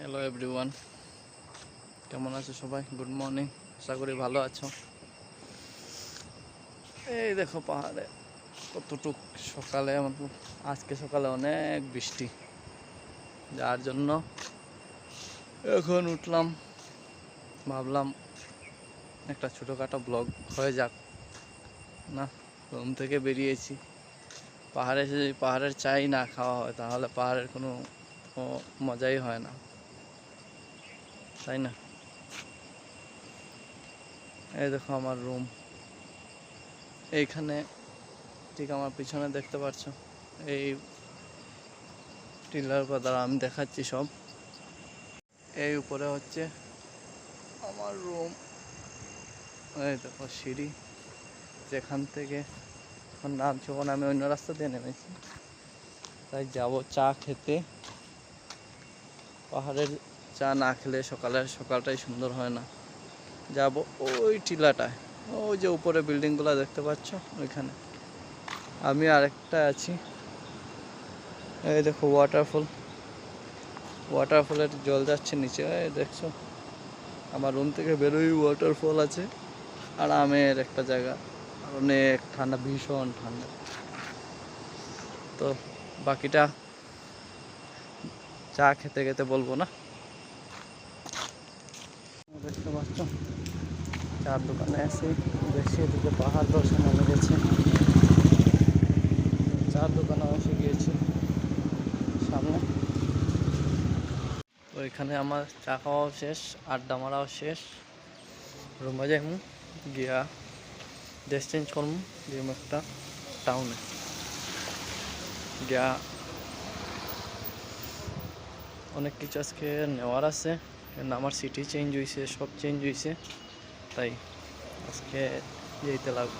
Hello everyone, কেমন আছো সবাই? গুড মর্নিং, আশা করি ভালো আছো। এই দেখো পাহাড়ে কতটুক সকালে আজকে সকালে অনেক বৃষ্টি, যার জন্য এখন উঠলাম, ভাবলাম একটা ছোটোখাটো ব্লগ হয়ে যাক না। রুম থেকে বেরিয়েছি, পাহাড়ে এসে যদি পাহাড়ের চাই না খাওয়া হয় তাহলে পাহাড়ের কোনো মজাই হয় না, তাই না? এই দেখো আমার রুম এইখানে, ঠিক আমার পিছনে দেখতে পাচ্ছ এই টিলার কথা আমি দেখাচ্ছি সব। এই উপরে হচ্ছে আমার রুম, এই দেখো সিঁড়ি, যেখান থেকে এখন নামছি, ওখানে আমি অন্য রাস্তা দিয়ে নেমেছি, তাই যাব চা খেতে। পাহাড়ের চা না খেলে সকালটাই সুন্দর হয় না। যাব ওই টিলাটায়, ওই যে উপরে বিল্ডিংগুলো দেখতে পাচ্ছ ওইখানে। আমি আরেকটা আছি, এই দেখো ওয়াটারফলের জল যাচ্ছে নিচে, এই দেখছো। আমার রুম থেকে বেরোই ওয়াটারফল আছে, আর আমের একটা জায়গা, অনেক ঠান্ডা, ভীষণ ঠান্ডা। তো বাকিটা চা খেতে খেতে বলবো না। দেখতে পাচ্ছ চার দোকানে আছি, দেখছি এদিকে পাহাড় দর্শন নেমে গেছে, চার দোকানে এসে গিয়েছি সামনে। তো এখানে আমার চা খাওয়াও শেষ, আড্ডা মারাও শেষ। রুমে যাই গিয়া ড্রেস চেঞ্জ করবো, দিয়ে একটা টাউনে গিয়া অনেক কিছু আজকে নেওয়ার আছে, কারণ আমার সিটি চেঞ্জ হয়েছে, সব চেঞ্জ হয়েছে, তাই আজকে যেতে লাগবে।